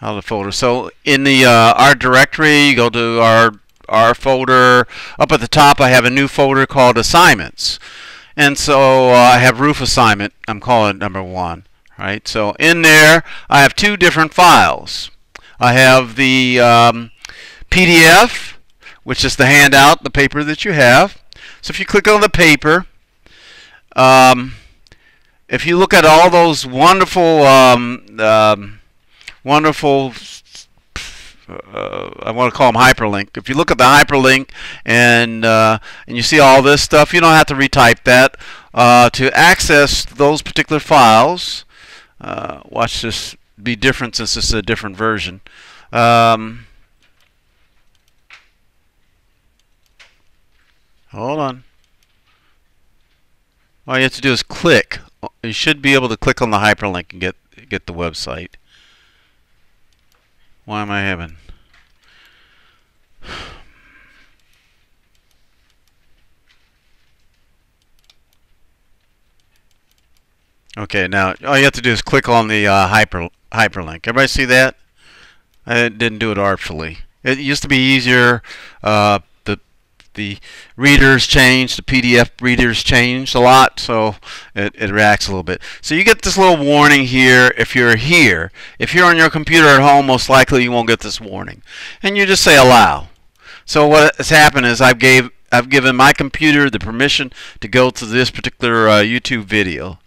Out of the folder. So in the our directory, you go to our folder. Up at the top, I have a new folder called Assignments, and so I have roof assignment. I'm calling it number 1. Right. So in there, I have 2 different files. I have the PDF, which is the handout, the paper that you have. So if you click on the paper, if you look at all those wonderful wonderful, I want to call them hyperlink. If you look at the hyperlink and you see all this stuff, you don't have to retype that. To access those particular files, watch this be different since this is a different version. Hold on. All you have to do is click. You should be able to click on the hyperlink and get the website. Why am I having? Okay, now all you have to do is click on the hyperlink. Everybody see that? I didn't do it artfully. It used to be easier. The readers changed, the PDF readers changed a lot, so it reacts a little bit. So you get this little warning here if you're here. If you're on your computer at home, most likely you won't get this warning. And you just say allow. So what has happened is I've given my computer the permission to go to this particular YouTube video.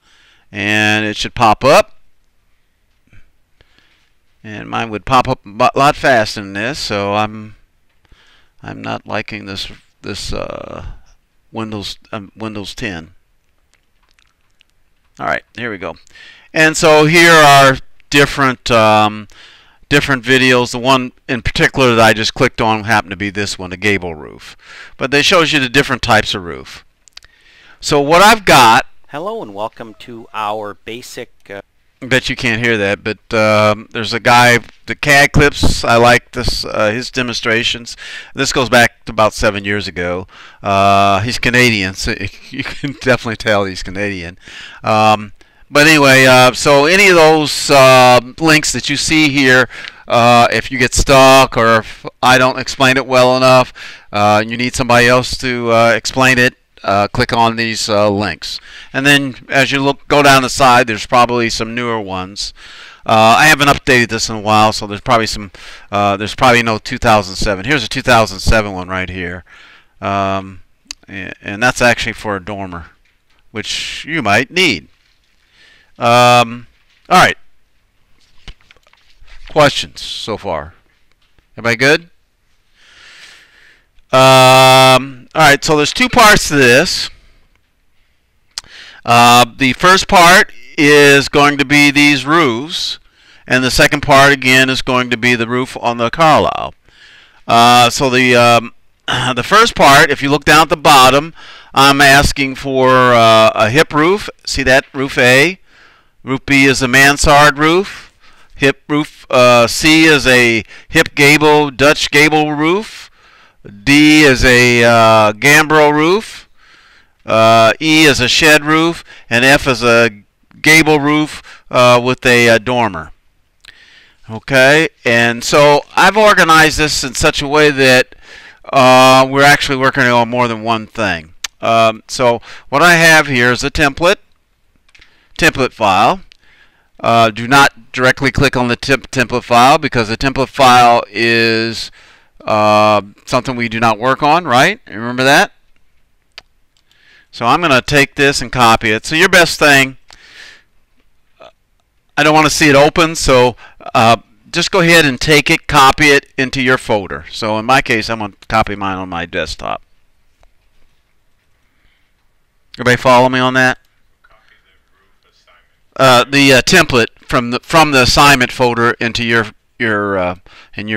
And it should pop up. And mine would pop up a lot faster than this, so I'm not liking this Windows 10. All right, here we go. And so here are different different videos. The one in particular that I just clicked on happened to be this one, a gable roof. But they shows you the different types of roof. So what I've got. Hello and welcome to our basic. I bet you can't hear that, but there's a guy, the CAD clips. I like this his demonstrations. This goes back to about 7 years ago. He's Canadian, so you can definitely tell he's Canadian. But anyway, so any of those links that you see here, if you get stuck or if I don't explain it well enough, you need somebody else to explain it. Click on these links, and then as you go down the side, there's probably some newer ones. I haven't updated this in a while, so there's probably some. There's probably no 2007. Here's a 2007 one right here, and that's actually for a dormer, which you might need. All right. Questions so far? Everybody good? All right, so there's 2 parts to this. The first part is going to be these roofs, and the second part again is going to be the roof on the Carlisle. So the first part, if you look down at the bottom, I'm asking for a hip roof. See that? Roof A. Roof B is a mansard roof. Hip roof C is a hip gable, Dutch gable roof. D is a gambrel roof. E is a shed roof, and F is a gable roof with a dormer. Okay, and so I've organized this in such a way that we're actually working on more than one thing. So what I have here is a template file. Do not directly click on the template file because the template file is something we do not work on, right? Remember that? So I'm going to take this and copy it. So your best thing, I don't want to see it open, so just go ahead and take it, copy it into your folder. So in my case, I'm going to copy mine on my desktop. Everybody follow me on that? The template from the assignment folder into your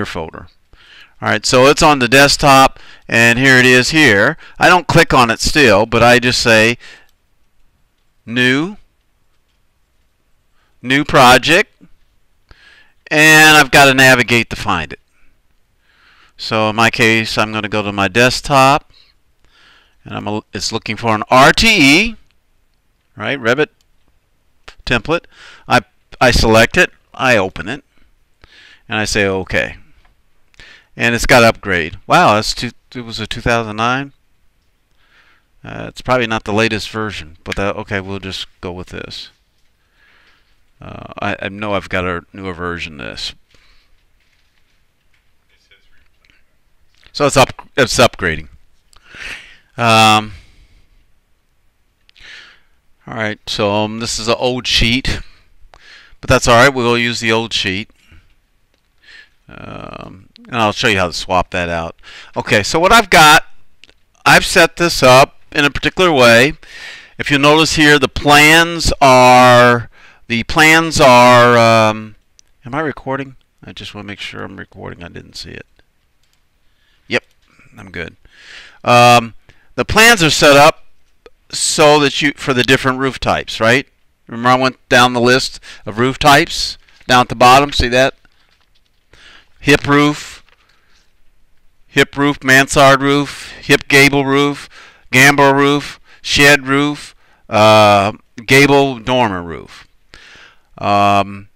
folder. All right, so it's on the desktop, and here it is here. I don't click on it still, but I just say new project, and I've got to navigate to find it. So in my case, I'm going to go to my desktop, and it's looking for an RTE, right? Revit template. I select it, I open it, and I say OK. And it's got upgrade. Wow, it was a 2009. It's probably not the latest version, but okay, we'll just go with this. I know I've got a newer version of this. So it's upgrading. All right, so this is an old sheet, but that's all right. We'll use the old sheet. And I'll show you how to swap that out. Okay, so what I've got, I've set this up in a particular way. If you notice here, the plans are, am I recording? I just want to make sure I'm recording. I didn't see it. Yep, I'm good. The plans are set up so that for the different roof types, right? Remember I went down the list of roof types down at the bottom, see that? Hip roof, mansard roof, hip gable roof, gambrel roof, shed roof, gable dormer roof. In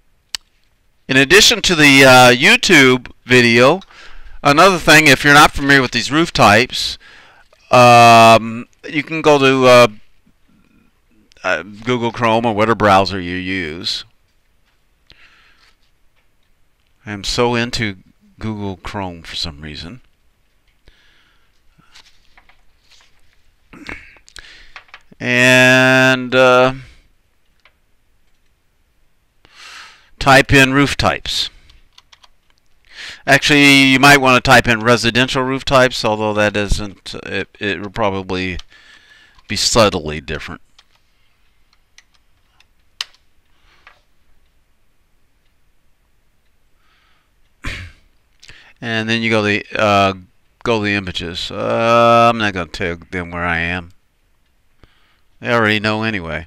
addition to the YouTube video, another thing, if you're not familiar with these roof types, you can go to Google Chrome or whatever browser you use. I'm so into Google Chrome for some reason. And type in roof types. Actually, you might want to type in residential roof types, although that isn't, it will probably be subtly different. And then you go to the images. I'm not going to tell them where I am. They already know anyway.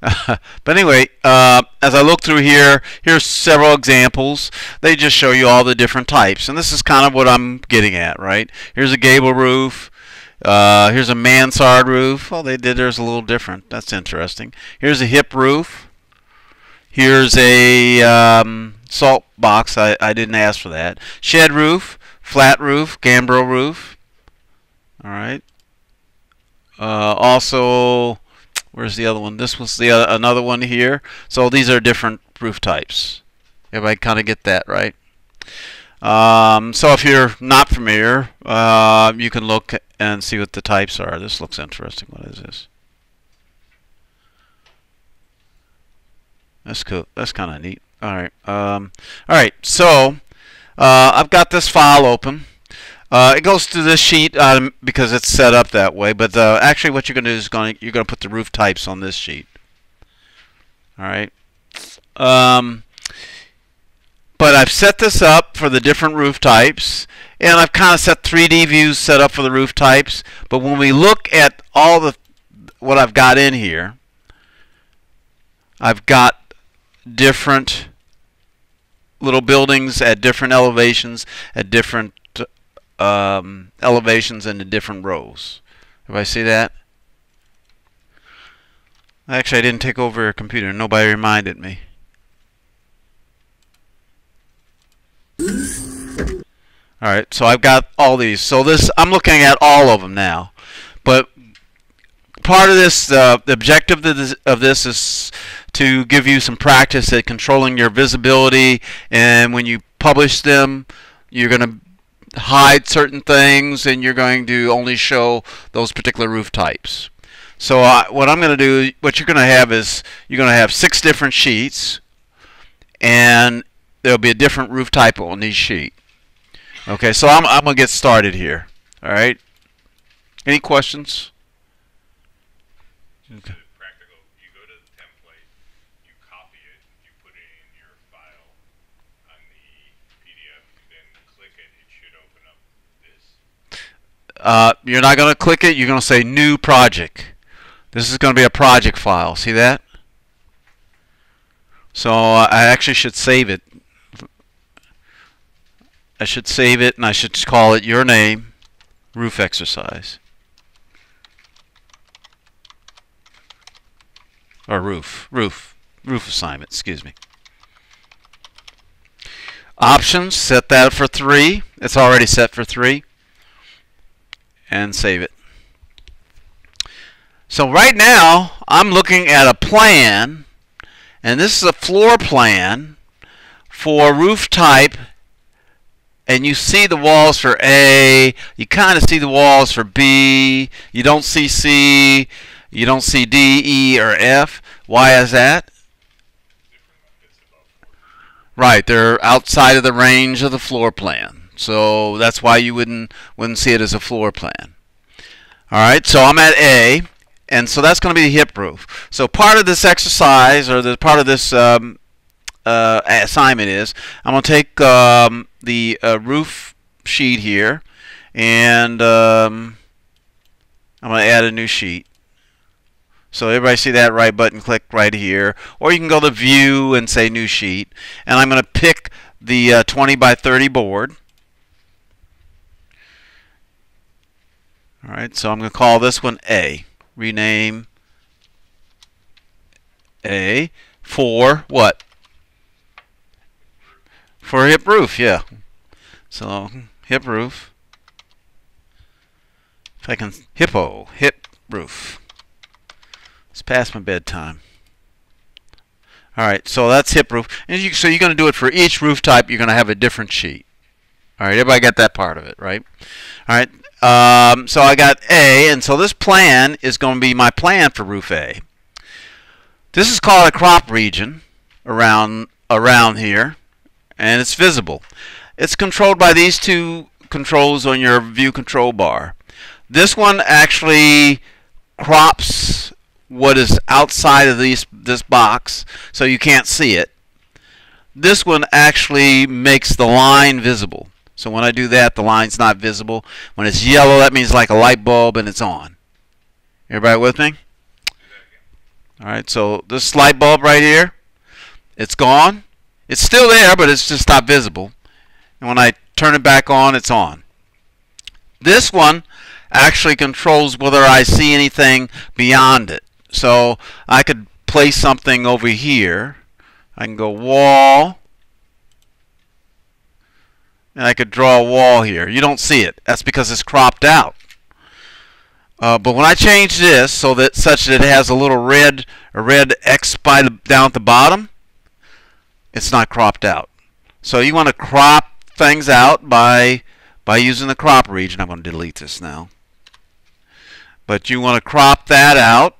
But anyway, as I look through here, here's several examples. They just show you all the different types. And this is kind of what I'm getting at, right? Here's a gable roof. Here's a mansard roof. Oh, they did theirs a little different. That's interesting. Here's a hip roof. Here's a salt box. I didn't ask for that. Shed roof, flat roof, gambrel roof. All right. Also, where's the other one? This was the another one here. So these are different roof types. Everybody kind of get that, right? So if you're not familiar, you can look and see what the types are. This looks interesting. What is this? That's cool. That's kind of neat. All right. All right. So I've got this file open. It goes to this sheet because it's set up that way. But actually, what you're going to do is you're going to put the roof types on this sheet. All right. But I've set this up for the different roof types, and I've kind of set 3D views set up for the roof types. But when we look at all what I've got in here, I've got different little buildings at different elevations, at different elevations into different rows. Everybody see that? Actually, I didn't take over your computer. Nobody reminded me. Alright, so I've got all these. So I'm looking at all of them now. But part of this, the objective of this is to give you some practice at controlling your visibility, and when you publish them, you're going to hide certain things, and you're going to only show those particular roof types. So what I'm going to do, what you're going to have is you're going to have 6 different sheets, and there'll be a different roof type on each sheet. Okay, so I'm going to get started here. All right. Any questions? Okay. Practical. You go to the template, you copy it, you put it in your file on the PDF, then click it. It should open up this. You're not going to click it. You're going to say New Project. This is going to be a project file. See that? So I actually should save it. I should save it, and I should call it your name, roof exercise. Or roof assignment, excuse me. Options, set that for 3. It's already set for 3. And save it. So right now, I'm looking at a plan, and this is a floor plan for roof type, and you see the walls for A, you kind of see the walls for B, you don't see C, you don't see D, E, or F. Why is that? Right, they're outside of the range of the floor plan. So that's why you wouldn't see it as a floor plan. Alright, so I'm at A, and so that's going to be the hip roof. So part of this exercise, or the part of this assignment is, I'm going to take the roof sheet here, and I'm going to add a new sheet. So everybody see that right button click right here, or you can go to view and say new sheet, and I'm going to pick the 20 by 30 board. Alright, so I'm going to call this one A. Rename A for what? For hip roof, yeah. So hip roof. If I can, hip roof. It's past my bedtime. Alright, so that's hip roof. And so you're going to do it for each roof type. You're going to have a different sheet. Alright, everybody got that part of it, right? Alright, so I got A, and so this plan is going to be my plan for roof A. This is called a crop region around here, and it's visible. It's controlled by these two controls on your view control bar. This one actually crops what is outside of this box, so you can't see it. This one actually makes the line visible. So when I do that, the line's not visible. When it's yellow, that means like a light bulb and it's on. Everybody with me? Alright, so this light bulb right here, it's gone. It's still there, but it's just not visible. And when I turn it back on, it's on. This one actually controls whether I see anything beyond it. So I could place something over here. I can go wall, and I could draw a wall here. You don't see it. That's because it's cropped out. But when I change this so that such that it has a little red X down at the bottom, it's not cropped out. So you want to crop things out by using the crop region. I'm going to delete this now. But you want to crop that out,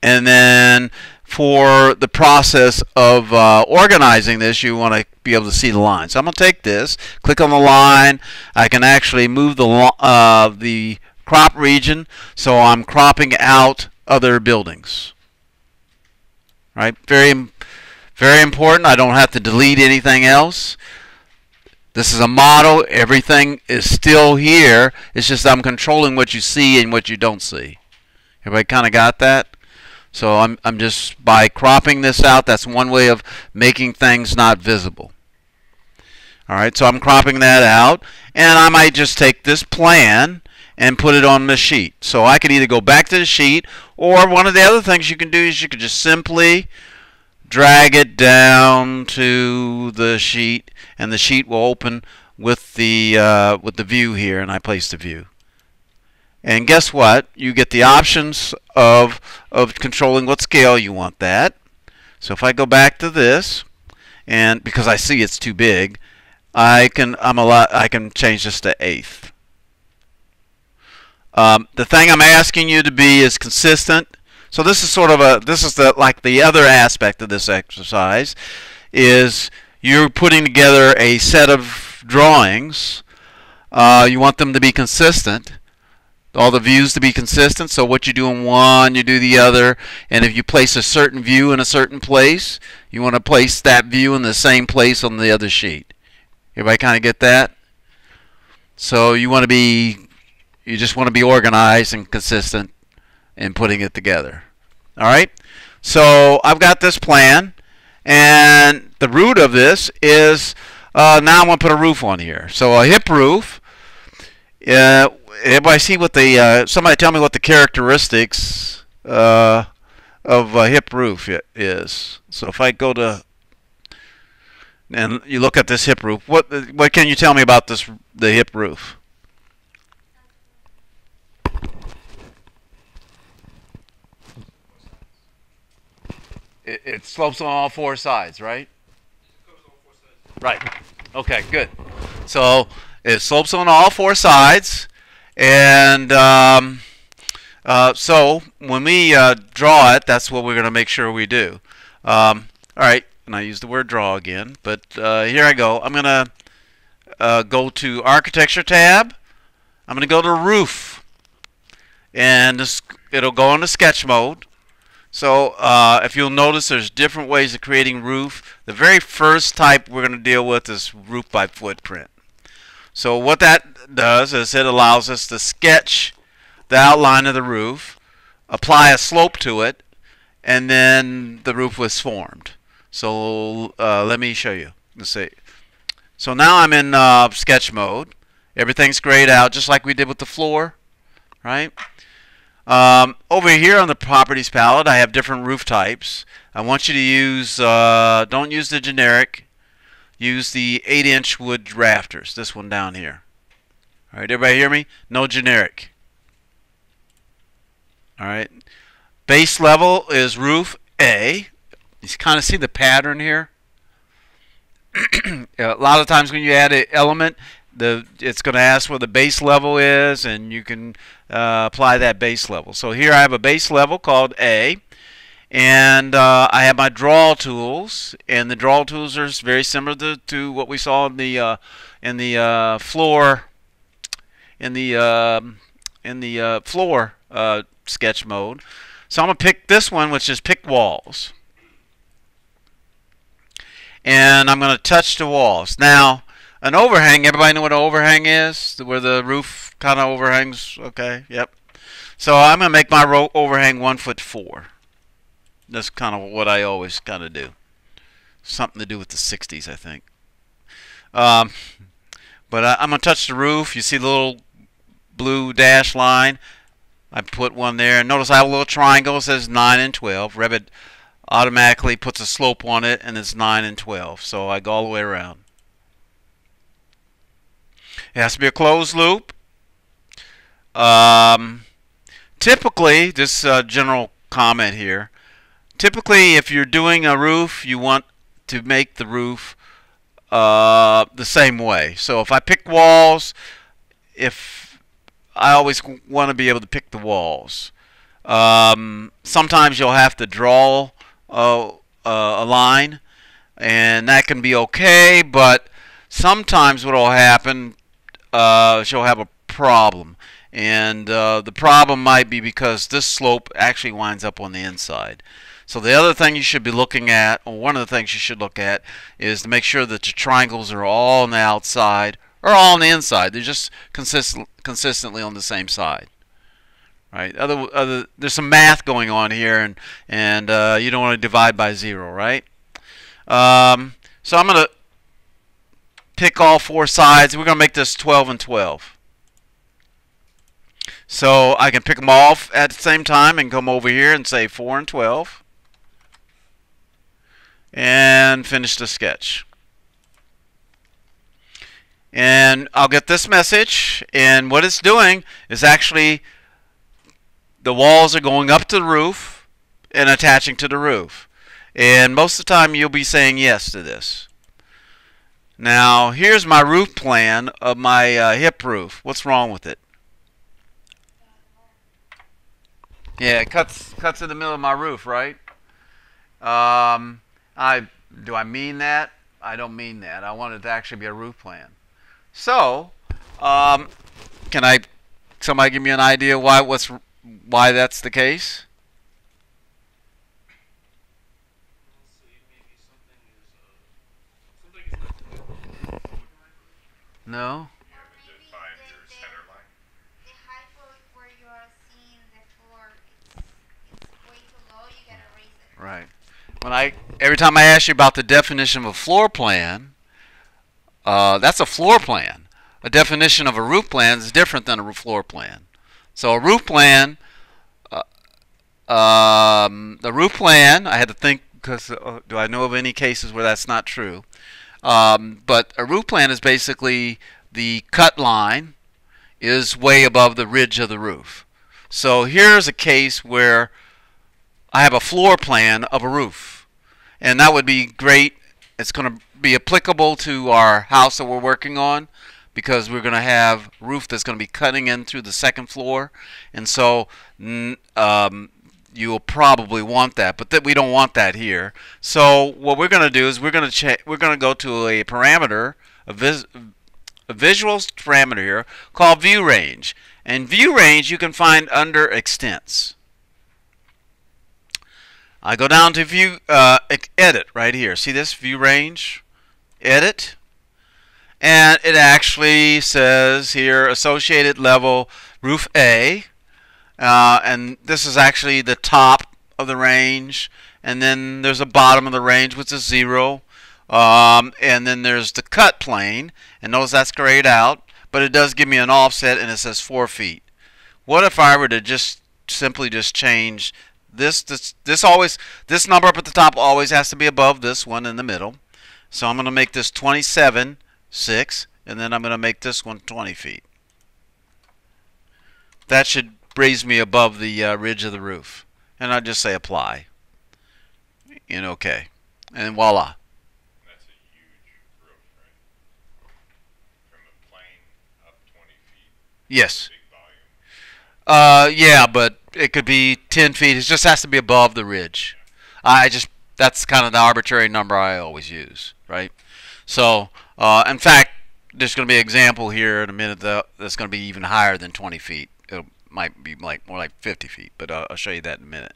and then for the process of organizing this, you want to be able to see the line. So I'm going to take this, click on the line. I can actually move the crop region, so I'm cropping out other buildings. Right? Very, very important. I don't have to delete anything else. This is a model. Everything is still here. It's just I'm controlling what you see and what you don't see. Everybody kind of got that? So I'm just, by cropping this out, that's one way of making things not visible. Alright, so I'm cropping that out, and I might just take this plan and put it on the sheet. So I could either go back to the sheet, or one of the other things you can do is you could just simply drag it down to the sheet, and the sheet will open with the view here, and I place the view. And guess what? You get the options of controlling what scale you want that. So if I go back to this, and because I see it's too big, I can change this to 1/8. The thing I'm asking you to be is consistent. So this is sort of like the other aspect of this exercise is you're putting together a set of drawings. You want them to be consistent. All the views to be consistent, so what you do in one, you do the other, and if you place a certain view in a certain place, you want to place that view in the same place on the other sheet. Everybody kind of get that? So you just want to be organized and consistent in putting it together. Alright? So I've got this plan, and the root of this is, now I'm going to put a roof on here. So a hip roof, everybody see what somebody tell me what the characteristics of a hip roof is. So if I go to and you look at this hip roof. What can you tell me about the hip roof? It slopes on all four sides, right? Right. Okay, good. So it slopes on all four sides, and so when we draw it, that's what we're going to make sure we do. All right, and I use the word draw again, but here I go. I'm going to go to Architecture tab. I'm going to go to Roof, and it'll go into Sketch mode. So if you'll notice, there's different ways of creating roof. The very first type we're going to deal with is roof by footprint. So what that does is it allows us to sketch the outline of the roof, apply a slope to it, and then the roof was formed. So let me show you. Let's see. So now I'm in sketch mode. Everything's grayed out just like we did with the floor, right? Over here on the properties palette, I have different roof types. I want you to use, don't use the generic, use the 8-inch wood rafters, this one down here. All right, everybody hear me? No generic. All right, base level is roof A. You kind of see the pattern here. A lot of times when you add an element, it's going to ask where the base level is, and you can apply that base level. So here I have a base level called A, and I have my draw tools, and the draw tools are very similar to what we saw in the floor sketch mode. So I'm going to pick this one, which is pick walls, and I'm going to touch the walls. Now, an overhang, everybody know what an overhang is? Where the roof kind of overhangs? Okay, yep. So I'm going to make my overhang 1'4". That's kind of what I always kind of do. Something to do with the 60s, I think. But I'm going to touch the roof. You see the little blue dash line? I put one there. Notice I have a little triangle. It says 9 and 12. Revit automatically puts a slope on it, and it's 9 and 12. So I go all the way around. It has to be a closed loop. Typically, this general comment here, typically if you're doing a roof, you want to make the roof the same way. So if I pick walls, I always want to be able to pick the walls. Sometimes you'll have to draw a line, and that can be okay, but sometimes what will happen, she'll have a problem, and the problem might be because this slope actually winds up on the inside. So the other thing you should be looking at, or one of the things you should look at, is to make sure that your triangles are all on the outside or all on the inside. They're just consistently on the same side, right? There's some math going on here, and you don't want to divide by 0, right? So I'm going to pick all four sides. We're going to make this 12 and 12. So I can pick them all at the same time and come over here and say 4 and 12. And finish the sketch. And I'll get this message, and what it's doing is actually the walls are going up to the roof and attaching to the roof. And most of the time you'll be saying yes to this. Now here's my roof plan of my hip roof. What's wrong with it? Yeah, it cuts in the middle of my roof, right? Do I mean that? I don't mean that. I want it to actually be a roof plan. So, somebody give me an idea why that's the case? No. Right. Every time I ask you about the definition of a floor plan, that's a floor plan. A definition of a roof plan is different than a floor plan. So a roof plan, the roof plan, I had to think, because do I know of any cases where that's not true? But a roof plan is basically the cut line is way above the ridge of the roof. So here's a case where I have a floor plan of a roof, and that would be great. It's going to be applicable to our house that we're working on, because we're going to have roof that's going to be cutting in through the second floor, and so you'll probably want that, but we don't want that here. So what we're going to do is we're going to go to a parameter, a visuals parameter here called view range, and view range you can find under extents. I go down to view edit right here. See this view range? Edit. And it actually says here associated level roof A. And this is actually the top of the range. And then there's a bottom of the range, which is 0. And then there's the cut plane. And notice that's grayed out. But it does give me an offset, and it says 4 feet. What if I were to just simply change this number up at the top always has to be above this one in the middle. So I'm going to make this 27.6, and then I'm going to make this one 20 feet. That should raise me above the ridge of the roof. And I just say apply. And OK. And voila. That's a huge roof, right? From a plane up 20 feet. Yes. Big volume. Yeah, but it could be 10 feet. It just has to be above the ridge. That's kind of the arbitrary number I always use, right? So, in fact, there's going to be an example here in a minute that's going to be even higher than 20 feet. It might be more like 50 feet, but I'll show you that in a minute.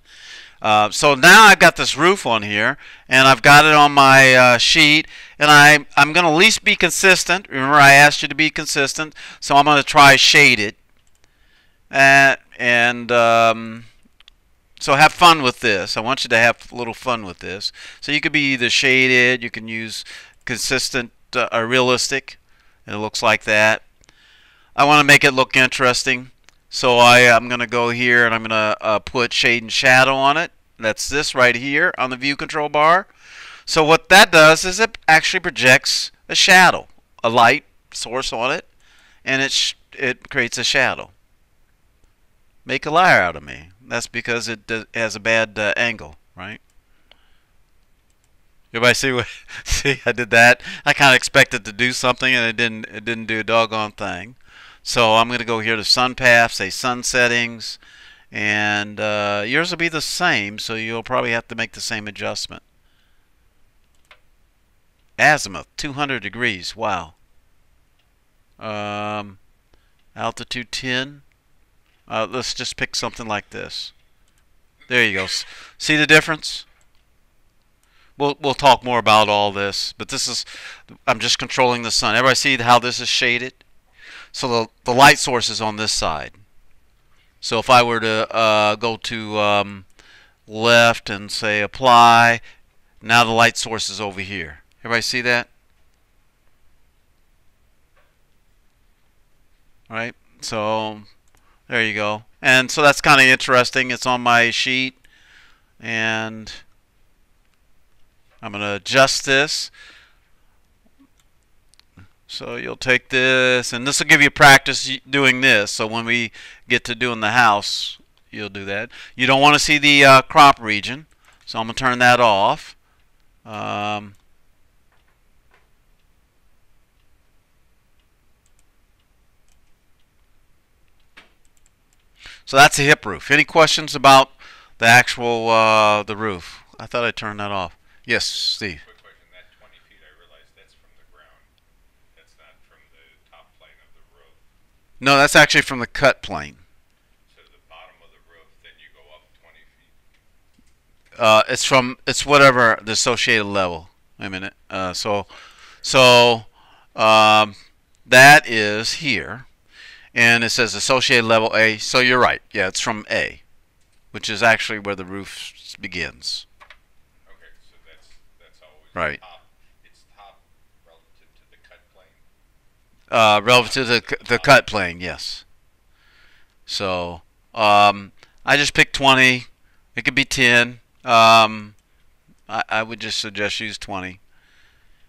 So now I've got this roof on here, and I've got it on my sheet, and I'm going to at least be consistent. Remember, I asked you to be consistent, so I'm going to try shade it. So have fun with this. I want you to have a little fun with this. So you could be either shaded, you can use consistent or realistic. It looks like that. I want to make it look interesting. So I'm going to go here and I'm going to put shade and shadow on it. That's this right here on the view control bar. So what that does is it actually projects a shadow, a light source on it, and it creates a shadow. Make a liar out of me. That's because it has a bad angle, right? Everybody see what? See, I did that. I kind of expected to do something, and it didn't do a doggone thing. So I'm going to go here to sun path, say sun settings, and yours will be the same. So you'll probably have to make the same adjustment. Azimuth, 200 degrees. Wow. Altitude 10. Let's just pick something like this. There you go. See the difference? We'll talk more about all this, but this is, I'm just controlling the sun. Everybody see how this is shaded? So the light source is on this side. So if I were to go to left and say apply, now the light source is over here. Everybody see that? All right. So there you go. And so that's kind of interesting. It's on my sheet, and I'm going to adjust this. So you'll take this, and this will give you practice doing this. So when we get to doing the house, you'll do that. You don't want to see the crop region, so I'm going to turn that off. So that's a hip roof. Any questions about the actual the roof? I thought I turned that off. Yes, Steve. Quick question. That 20 feet, I realize that's from the ground. That's not from the top plane of the roof. No, that's actually from the cut plane. So the bottom of the roof, then you go up 20 feet. It's whatever the associated level. Wait a minute. That is here. And it says associated level A. So you're right. Yeah, it's from A, which is actually where the roof begins. Okay, so that's always right. Top. It's top relative to the cut plane. Relative to the cut plane, yes. So I just picked 20. It could be 10. I would just suggest use 20.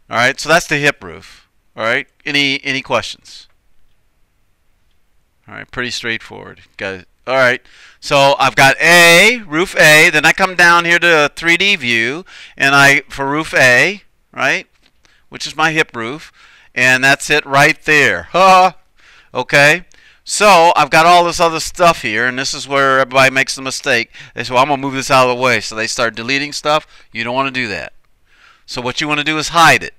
All right, so that's the hip roof. All right, any questions? All right, pretty straightforward. Got it. All right, so I've got roof A. Then I come down here to a 3D view, and for roof A, right, which is my hip roof, and that's it right there. Okay. So I've got all this other stuff here, and this is where everybody makes the mistake. They say, well, I'm going to move this out of the way. So they start deleting stuff. You don't want to do that. So what you want to do is hide it.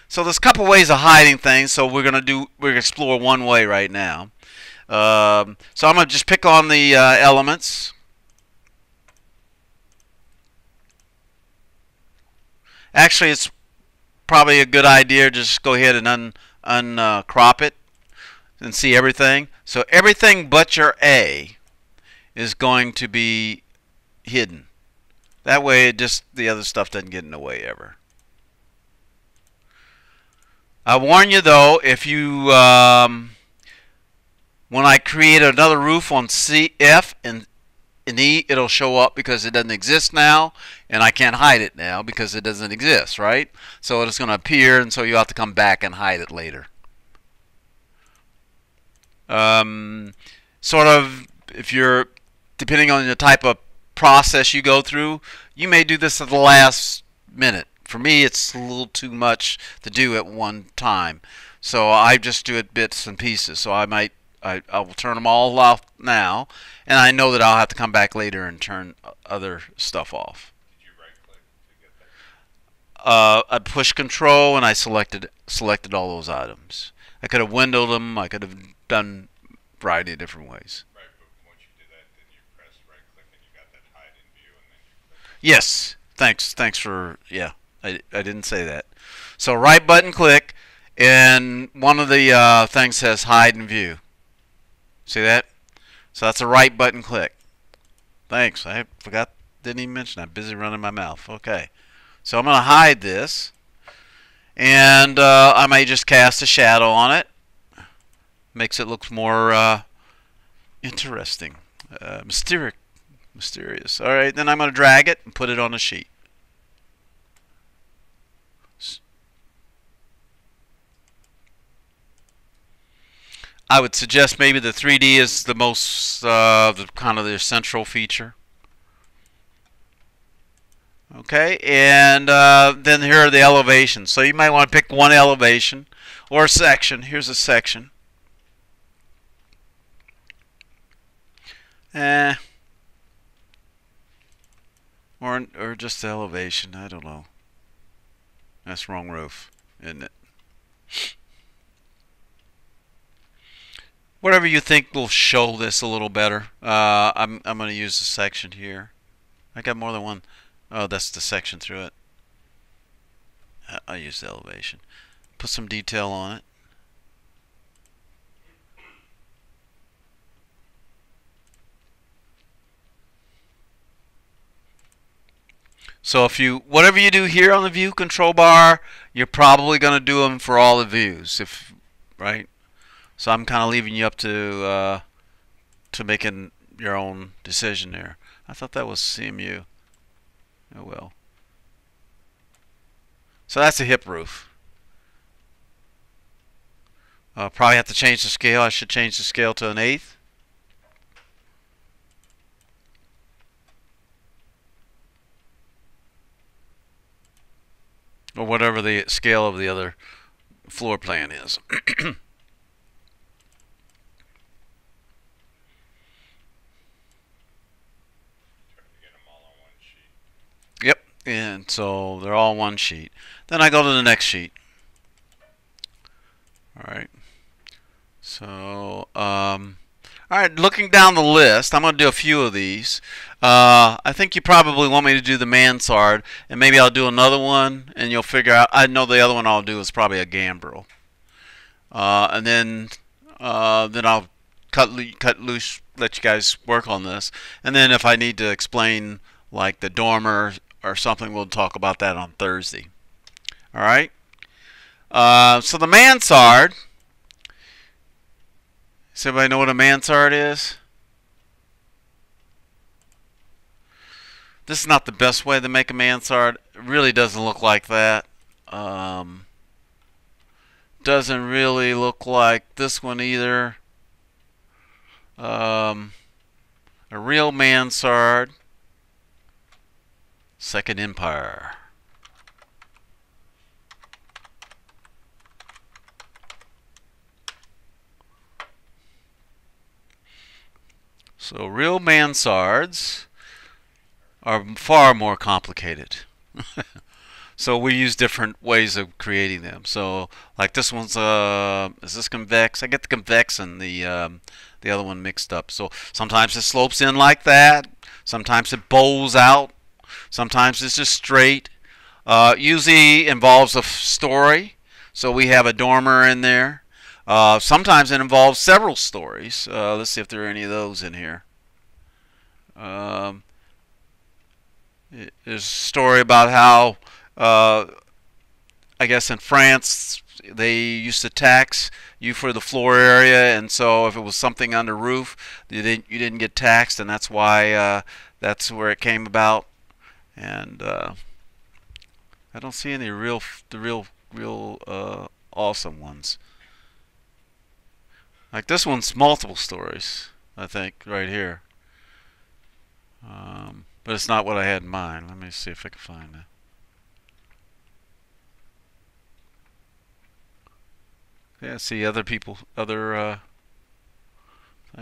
So there's a couple ways of hiding things. So we're going to explore one way right now. So I'm going to just pick on the elements. Actually, it's probably a good idea to just go ahead and uncrop it and see everything. So everything but your A is going to be hidden. That way, the other stuff doesn't get in the way ever. I warn you though, if you when I create another roof on C, F, and E, it'll show up because it doesn't exist now, and I can't hide it now because it doesn't exist, right? So it's going to appear, and so you have to come back and hide it later. Sort of, if you're, depending on the type of process you go through, you may do this at the last minute. For me, it's a little too much to do at one time, so I just do it bits and pieces. So I will turn them all off now, and I know that I'll have to come back later and turn other stuff off. Did you right click to get that? I pushed Control and I selected all those items. I could have windowed them. I could have done a variety of different ways. Right, but once you did that, then you press right click and you got that hide in view, and then you click. Yes. Thanks for, yeah. I didn't say that. So right button click, and one of the things says hide in view. See that? So that's a right button click. Thanks. I forgot, didn't even mention. I'm busy running my mouth. Okay. So I'm going to hide this, and I may just cast a shadow on it. Makes it look more interesting, mysterious. All right. Then I'm going to drag it and put it on a sheet. I would suggest maybe the 3D is the most kind of the central feature. Okay, and then here are the elevations. So you might want to pick one elevation or a section. Here's a section. Or just the elevation. I don't know. That's wrong roof, isn't it? Whatever you think will show this a little better. I'm going to use the section here. I got more than one. Oh, that's the section through it. I'll use the elevation. Put some detail on it. So whatever you do here on the view control bar, you're probably going to do them for all the views, right? So I'm kind of leaving you up to making your own decision there. I thought that was CMU. Oh well. So that's a hip roof. Probably have to change the scale. I should change the scale to 1/8. Or whatever the scale of the other floor plan is. Yep, and so they're all one sheet. Then I go to the next sheet. Alright. So, alright, looking down the list, I'm going to do a few of these. I think you probably want me to do the mansard, and maybe I'll do another one, and you'll figure out. I know the other one I'll do is probably a gambrel. And then I'll cut loose, let you guys work on this. And then if I need to explain like the dormer or something, we'll talk about that on Thursday. Alright? So the mansard. Does everybody know what a mansard is? This is not the best way to make a mansard. It really doesn't look like that. doesn't really look like this one either. A real mansard. Second Empire. So real mansards are far more complicated. So we use different ways of creating them. So like this one's is this convex? I get the convex and the other one mixed up. So sometimes it slopes in like that. Sometimes it bows out. Sometimes it's just straight. Usually involves a story. So we have a dormer in there. Sometimes it involves several stories. Let's see if there are any of those in here. There's a story about how I guess in France they used to tax you for the floor area, and so if it was something under roof, you didn't get taxed, and that's why that's where it came about. And I don't see any real awesome ones. Like this one's multiple stories, I think, right here. But it's not what I had in mind. Let me see if I can find that. Yeah, see other people,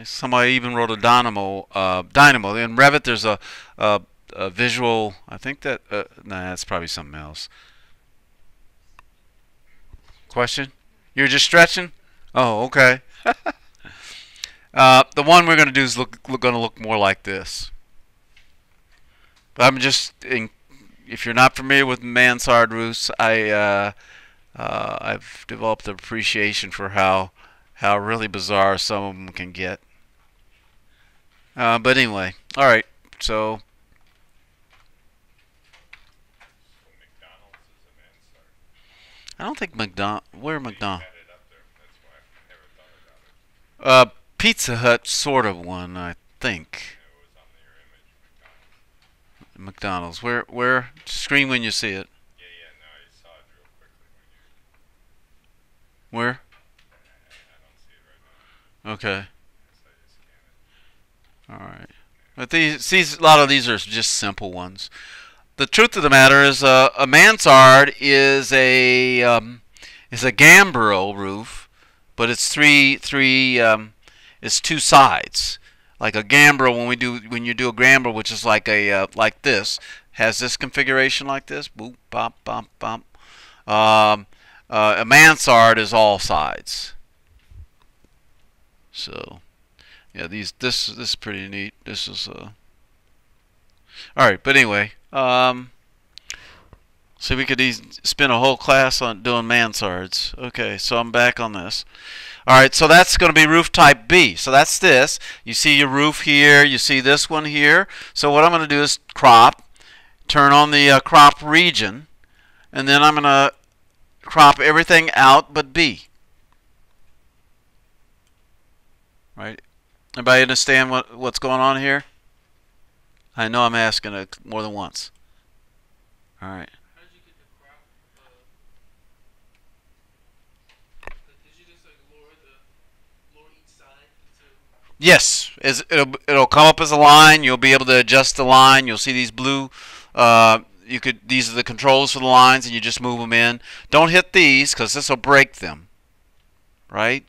somebody even wrote a dynamo. In Revit, there's a visual. I think that nah, that's probably something else. Question? You're just stretching? Oh, okay. The one we're going to do is going to look more like this. But I'm just, if you're not familiar with mansard roofs, I've developed an appreciation for how really bizarre some of them can get. But anyway, all right. So McDonald's is a mansard. I don't think where McDonald's? Had it up there. That's why I never thought about it. Pizza Hut sort of one, I think. It was on your image, McDonald's. McDonald's. Where? Scream when you see it. Yeah, no, I saw it real quickly when you. Where? I don't see it right now. Okay. So I just scan it. All right. But these a lot of these are just simple ones. The truth of the matter is, a mansard is a gambrel roof, but it's it's two sides. Like a gambrel, when you do a gambrel, which is like a like this, has this configuration like this. Boop, bop, bop, bop. A mansard is all sides. So, yeah, this is pretty neat. This is all right. But anyway, so we could spend a whole class on doing mansards. Okay, so I'm back on this. All right, so that's going to be roof type B. So that's this. You see your roof here. You see this one here. So what I'm going to do is crop, turn on the crop region, and then I'm going to crop everything out but B. Right? Everybody understand what's going on here? I know I'm asking it more than once. All right. How did you get the crop? Did you just lower each side into? Yes, it'll come up as a line. You'll be able to adjust the line. You'll see these blue. These are the controls for the lines, and you just move them in. Don't hit these because this will break them. Right?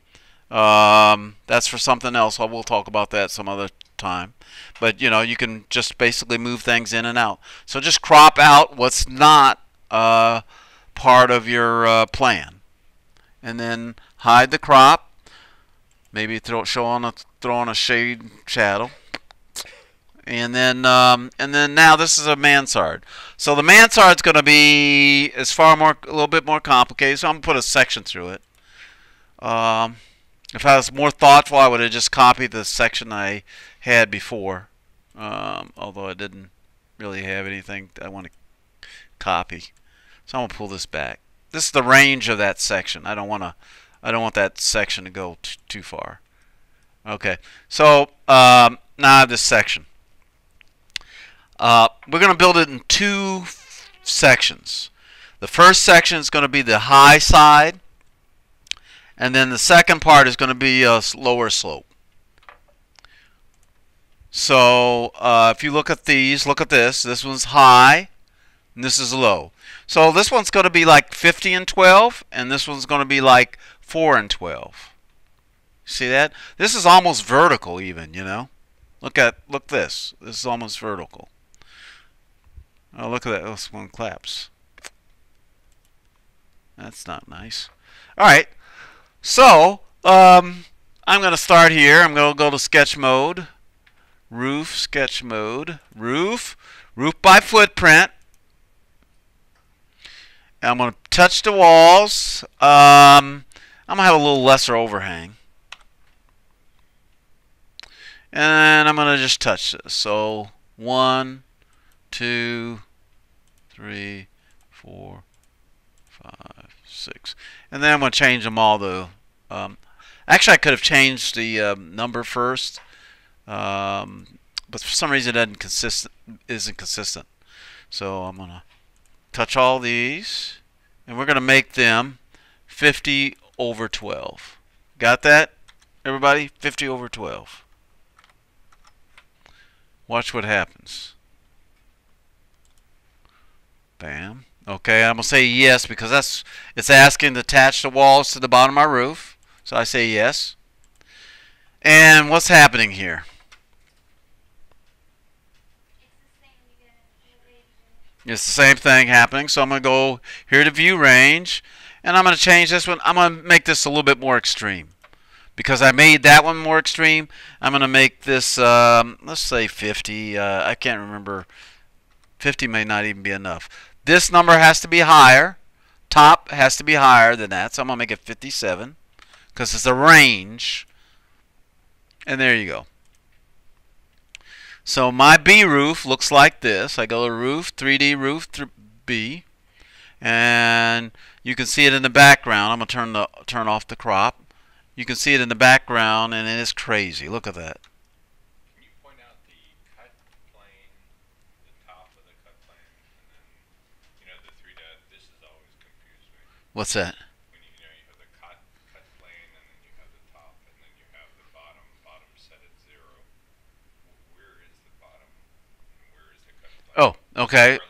That's for something else. We'll talk about that some other time. But you can just basically move things in and out. So just crop out what's not part of your plan, and then hide the crop. Maybe throw on a shade shadow, and then now this is a mansard. So the mansard's going to be a little bit more complicated. So I'm going to put a section through it. If I was more thoughtful, I would have just copied the section I had before. Although I didn't really have anything I want to copy. So I'm going to pull this back. This is the range of that section. I don't want that section to go too far. Okay. So now this section. We're going to build it in two sections. The first section is going to be the high side. and then the second part is going to be a lower slope. So if you look at these, look at this. This one's high, and this is low. So this one's going to be like 50 and 12, and this one's going to be like 4 and 12. See that? This is almost vertical even, you know. Look this. This is almost vertical. Oh, look at that. This one claps. That's not nice. All right. So, I'm going to start here. I'm going to go to sketch mode. Roof, sketch mode. Roof by footprint. And I'm going to touch the walls. I'm going to have a little lesser overhang. And I'm going to just touch this. So, 1, 2, 3, 4, 5, 6. And then I'm going to change them all to... actually, I could have changed the number first. But for some reason it isn't consistent. So I'm going to touch all these. And we're going to make them 50 over 12. Got that, everybody? 50 over 12. Watch what happens. Bam. Okay, I'm going to say yes because it's asking to attach the walls to the bottom of my roof. So I say yes. And what's happening here? It's the same thing happening. So I'm going to go here to view range. And I'm going to change this one. I'm going to make this a little bit more extreme. Because I made that one more extreme, I'm going to make this, let's say 50. I can't remember. 50 may not even be enough. This number has to be higher. Top has to be higher than that. So I'm going to make it 57. Because it's a range. And there you go. So my B roof looks like this. I go to roof, 3D roof B. And you can see it in the background. I'm going to turn off the crop. You can see it in the background, and it is crazy. Look at that. Can you point out the cut plane, the top of the cut plane, and then, you know, the 3 dot? This has always confused me. What's that? When you have the cut plane, and then you have the top, and then you have the bottom set at 0. Where is the bottom, and where is the cut plane? Oh, okay.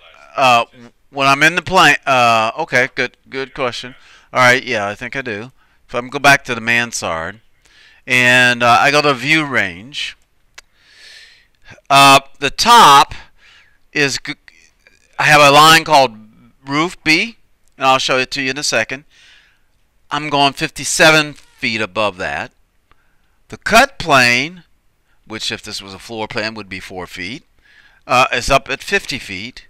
When I'm in the plane, okay, good question. All right, yeah, I think I do. So I'm going to go back to the mansard, and I go to view range. The top is, I have a line called roof B, and I'll show it to you in a second. I'm going 57 feet above that. The cut plane, which if this was a floor plan would be 4 feet, is up at 50 feet.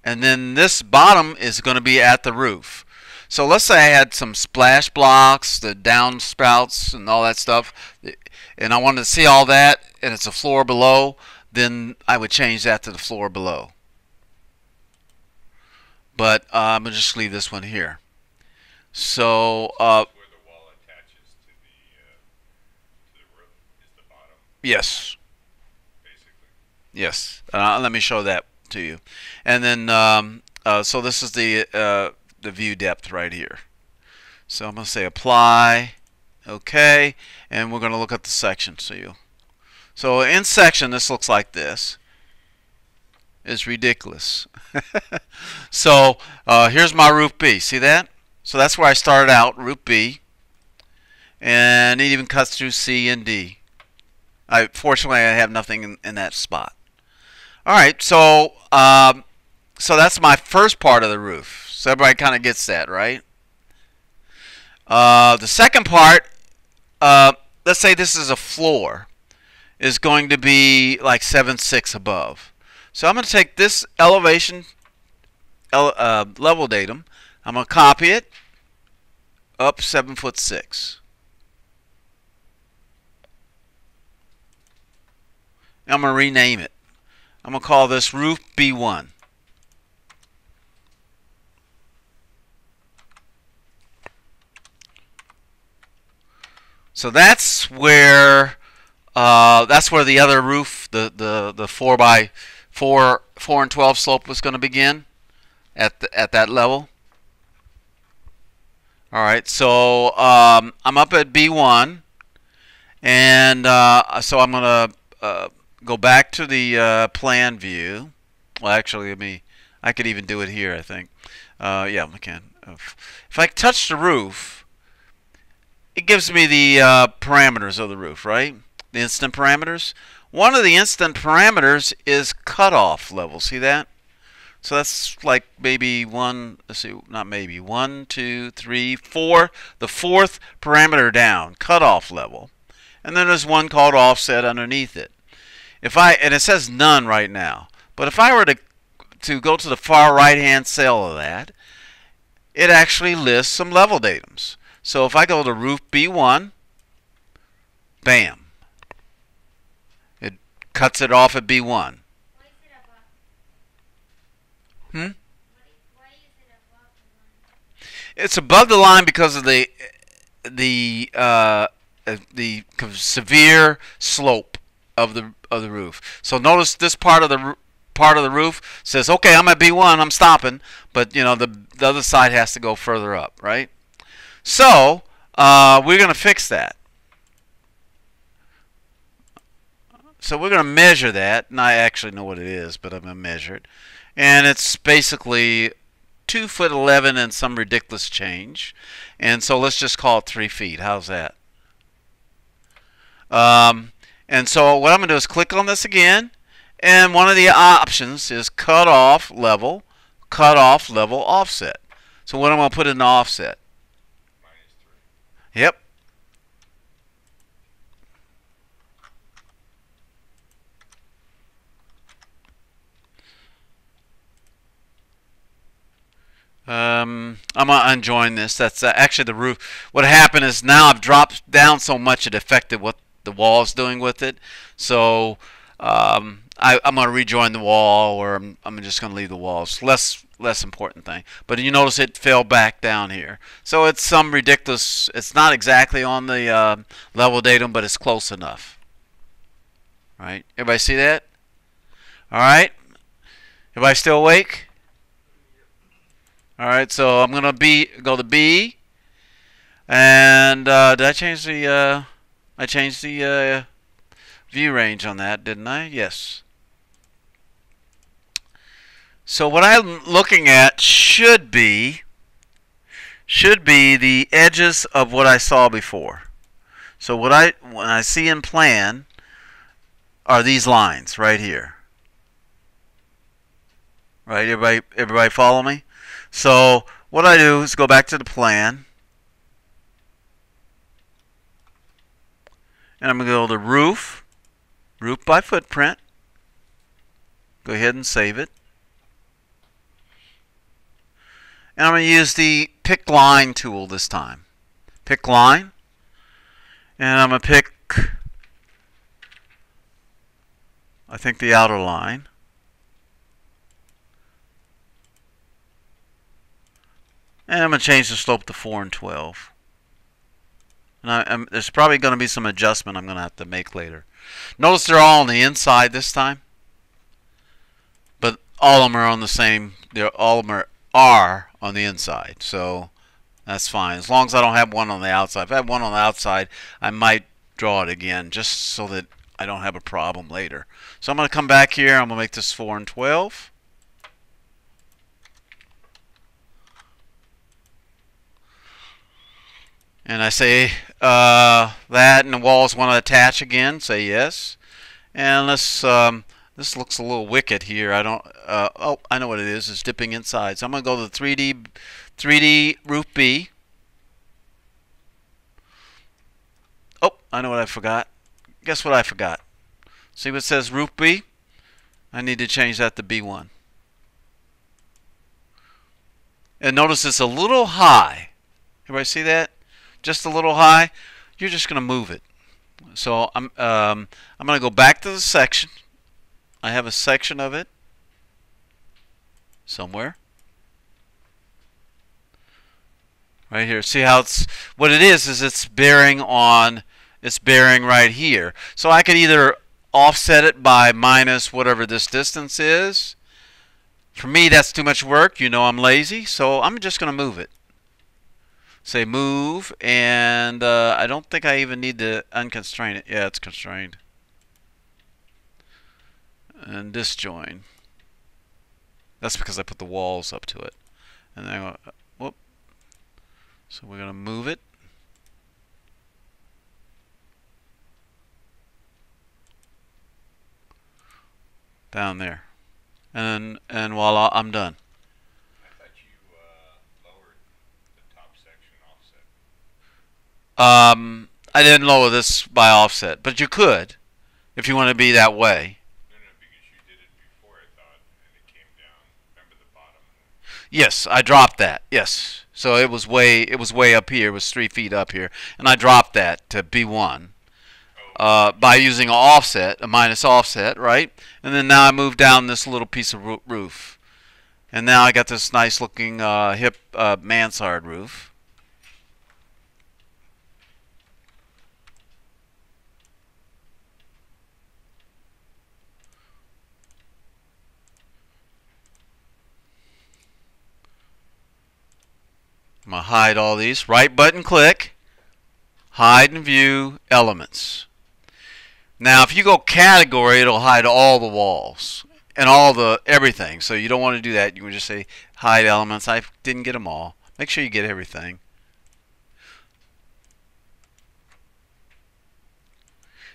And then this bottom is going to be at the roof. So let's say I had some splash blocks, the downspouts and all that stuff, and I wanted to see all that, and it's a floor below, then I would change that to the floor below. But I'm going to just leave this one here. So Where the wall attaches to the roof is the bottom, yes, basically. yes. Let me show that to you. And then so this is the view depth right here. So I'm going to say apply, okay, and we're going to look at the section. So in section, this looks like this. It's ridiculous. So here's my roof B. See that? So that's where I started out, roof B, and it even cuts through C and D. Fortunately, I have nothing in that spot. All right, so so that's my first part of the roof. So everybody kind of gets that, right? The second part, let's say this is a floor, is going to be like 7.6 above. So I'm going to take this elevation level datum. I'm going to copy it up 7'6". I'm going to rename it. I'm going to call this roof B1. So that's where the other roof, the 4 and 12 slope was going to begin at that level. All right, so I'm up at B1, and so I'm gonna go back to the plan view. Well, actually, I could even do it here, I think. Yeah, I can. If I touch the roof, it gives me the parameters of the roof, right? The instant parameters. One of the instant parameters is cutoff level. See that? So that's like maybe one, let's see, not maybe, 1, 2, 3, 4, the fourth parameter down, cutoff level. And then there's one called offset underneath it. And it says none right now. But if I were to go to the far right hand cell of that, it actually lists some level datums. So if I go to roof B1, bam, it cuts it off at B1. Hmm? It's above the line because of the severe slope of the roof. So notice this part of the roof says, okay, I'm at B1, I'm stopping, but you know the other side has to go further up, right? So we're going to fix that. So we're going to measure that, and I actually know what it is, but I'm going to measure it. And it's basically 2'11" and some ridiculous change. And so let's just call it 3 feet. How's that? And so what I'm going to do is click on this again. And one of the options is cutoff level offset. So what am I going to put in the offset? -3. Yep. I'm going to unjoin this. That's actually the roof. What happened is now I've dropped down so much it affected what the wall is doing with it. So I'm going to rejoin the wall, or I'm just going to leave the walls. Less important thing. But you notice it fell back down here. So it's some ridiculous. It's not exactly on the level datum, but it's close enough. Right? Everybody see that? All right. Everybody still awake? All right, so I'm gonna go to B, and did I change the? I changed the view range on that, didn't I? Yes. So what I'm looking at should be the edges of what I saw before. So when I see in plan are these lines right here. Right, everybody follow me? So what I do is go back to the plan, and I'm going to go to roof by footprint. Go ahead and save it. And I'm going to use the pick line tool this time. Pick line, and I'm going to pick, I think, the outer line. And I'm going to change the slope to 4 and 12. And there's probably going to be some adjustment I'm going to have to make later. Notice they're all on the inside this time. But all of them are on the same. All of them are on the inside. So that's fine. As long as I don't have one on the outside. If I have one on the outside, I might draw it again just so that I don't have a problem later. So I'm going to come back here. I'm going to make this 4 and 12. And I say that, and the walls want to attach again. Say yes. And let's. This looks a little wicked here. I don't. Oh, I know what it is. It's dipping inside. So I'm going to go to the 3D roof B. Oh, I know what I forgot. Guess what I forgot? See what it says roof B? I need to change that to B1. And notice it's a little high. Everybody see that? Just a little high. You're just going to move it. So I'm going to go back to the section. I have a section of it somewhere. Right here. See how what it is it's bearing right here. So I could either offset it by minus whatever this distance is. For me, that's too much work. You know I'm lazy, so I'm just going to move it. say move, and I don't think I even need to unconstrain it. Yeah, it's constrained. And disjoin. That's because I put the walls up to it. And then I go, whoop. So we're going to move it. Down there. And voila, I'm done. I thought you lowered the top section offset. I didn't lower this by offset, but you could if you want to be that way. No, because you did it before, I thought, and it came down. Remember the bottom? Yes, I dropped that. Yes, so it was way up here. It was 3 feet up here, and I dropped that to B1 by using an offset, a minus offset, right? And then now I moved down this little piece of roof, and now I got this nice looking hip mansard roof. I'm going to hide all these. Right button click, hide and view elements. Now if you go category, it'll hide all the walls and all the everything. So you don't want to do that. You can just say hide elements. I didn't get them all. Make sure you get everything.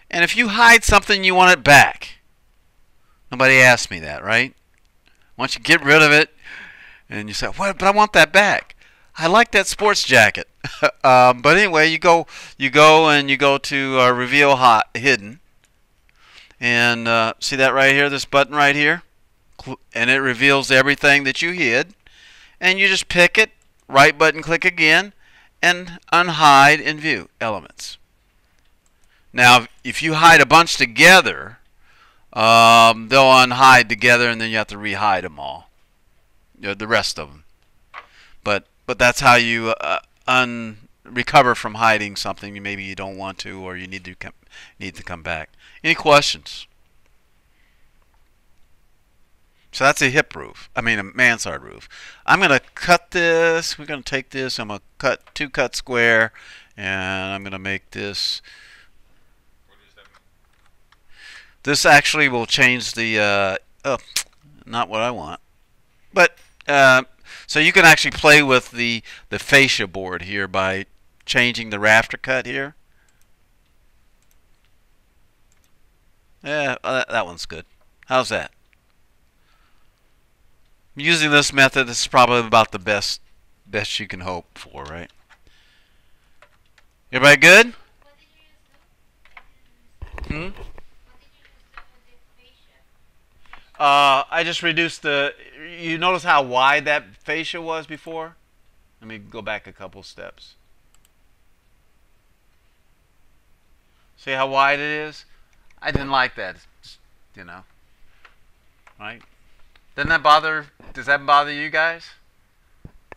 And if you hide something, you want it back. Nobody asked me that, right? Once you get rid of it and you say, what, but I want that back. I like that sports jacket. But anyway, you go to reveal hidden, and see that right here, this button right here, and it reveals everything that you hid, and you just pick it, right button click again, and unhide and view elements. Now, if you hide a bunch together, they'll unhide together, and then you have to rehide them all, the rest of them. But that's how you recover from hiding something maybe you don't want to, or you need to come back. Any questions? So that's a hip roof. I mean a mansard roof. I'm going to cut this. We're going to take this. I'm going to cut square, and I'm going to make this. What does that mean? This actually will change the. Not what I want, but. So you can actually play with the fascia board here by changing the rafter cut here. Yeah, that one's good. How's that? Using this method, this is probably about the best you can hope for, right? Everybody good? Hmm? I just reduced the. You notice how wide that fascia was before? Let me go back a couple steps. See how wide it is? I didn't like that, you know. Right? Does that bother you guys?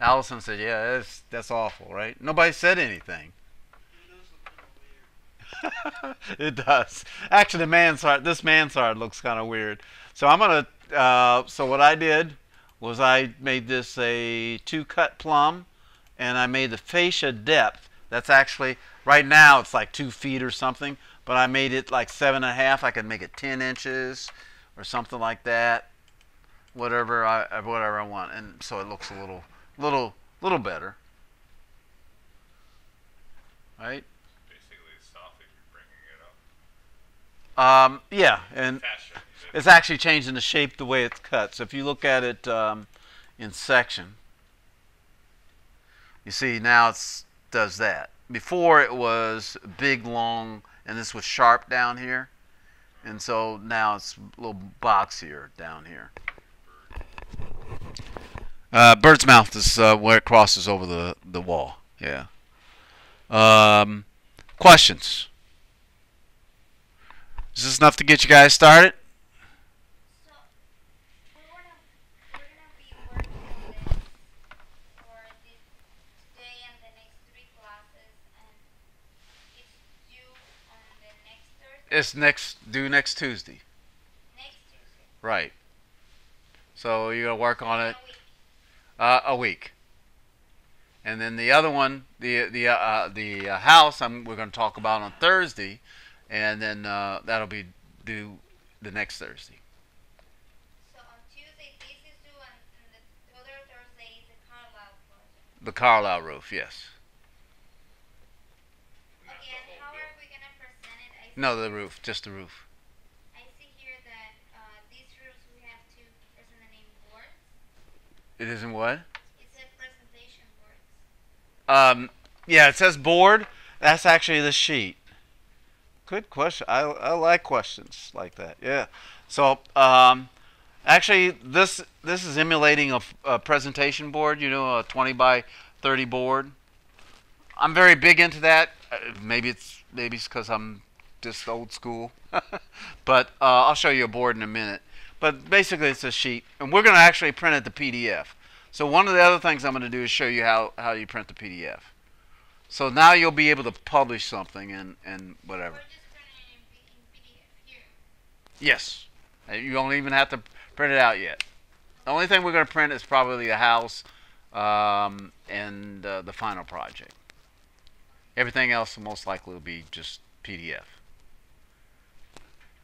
Allison said, "Yeah, that's awful, right?" Nobody said anything. It does. Actually, this mansard looks kind of weird. So I'm gonna. So what I did was I made this a 2-cut plumb, and I made the fascia depth. That's actually right now it's like 2 feet or something, but I made it like 7.5. I could make it 10 inches or something like that. Whatever I want, and so it looks a little better, right? Yeah, and it's actually changing the shape the way it's cut. So if you look at it in section, you see now it does that. Before it was big, long, and this was sharp down here, and so now it's a little boxier down here. Bird's mouth is where it crosses over the wall. Yeah. Questions? Is this enough to get you guys started? So we're gonna be working on this for this today and the next 3 classes, and it's due on the next Thursday. It's due next Tuesday. Next Tuesday. Right. So you're gonna work on it In a week. a week. And then the other one, the house, we're going to talk about on Thursday, and then that'll be due the next Thursday. So on Tuesday this is due, and the other Thursday is the Carlisle project. The Carlisle roof, yes. Okay, and how are we gonna present it? I see No, the roof, just the roof. I see here that these roofs we have to present the name boards. It isn't what? It said presentation boards. Yeah, it says board. That's actually the sheet. Good question. I like questions like that. Yeah. So actually, this is emulating a presentation board. You know, a 20 by 30 board. I'm very big into that. Maybe it's because I'm just old school. But I'll show you a board in a minute. But basically, it's a sheet, and we're going to actually print it the PDF. So one of the other things I'm going to do is show you how you print the PDF. So now you'll be able to publish something and whatever. We're just printing it in PDF here. Yes. You don't even have to print it out yet. The only thing we're going to print is probably the house and the final project. Everything else most likely will be just PDF.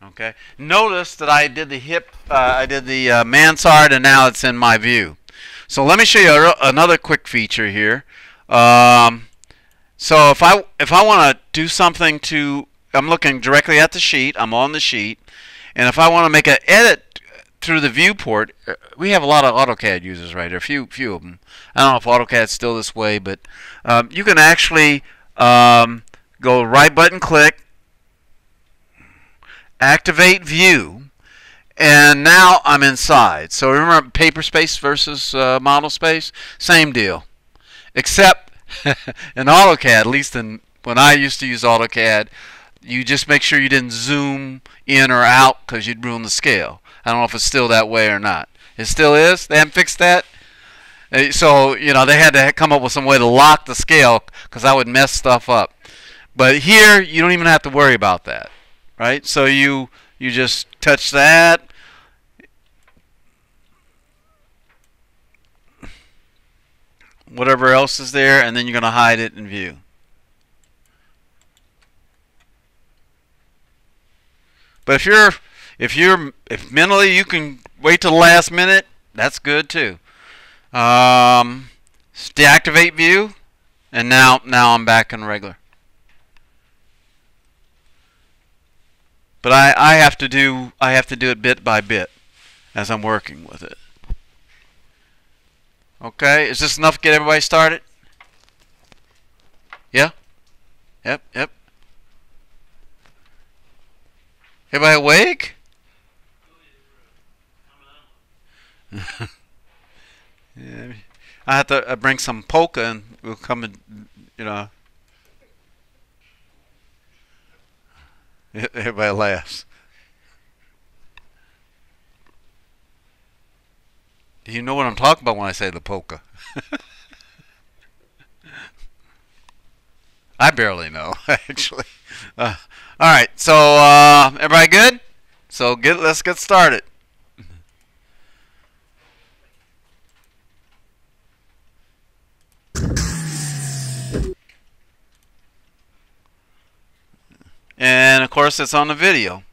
Okay. Notice that I did the mansard, and now it's in my view. So let me show you another quick feature here. So if I want to do something to, I'm looking directly at the sheet. I'm on the sheet, and if I want to make an edit through the viewport, we have a lot of AutoCAD users right there. A few of them. I don't know if AutoCAD's still this way, but you can actually go right button click, activate view, and now I'm inside. So remember paper space versus model space? Same deal. Except in AutoCAD, at least when I used to use AutoCAD, you just make sure you didn't zoom in or out because you'd ruin the scale. I don't know if it's still that way or not. It still is? They haven't fixed that? So, you know, they had to come up with some way to lock the scale because I would mess stuff up. But here, you don't even have to worry about that. Right? So you just touch that. Whatever else is there, and then you're going to hide it in view. But if mentally you can wait till the last minute, that's good too. Deactivate view, and now I'm back in regular. But I have to do it bit by bit as I'm working with it. Okay, is this enough to get everybody started? Yeah? Yep. Everybody awake? Yeah, I have to bring some polka and we'll come and, you know. Everybody laughs. You know what I'm talking about when I say the polka. I barely know, actually. All right, so everybody good? So let's get started. And of course, it's on the video.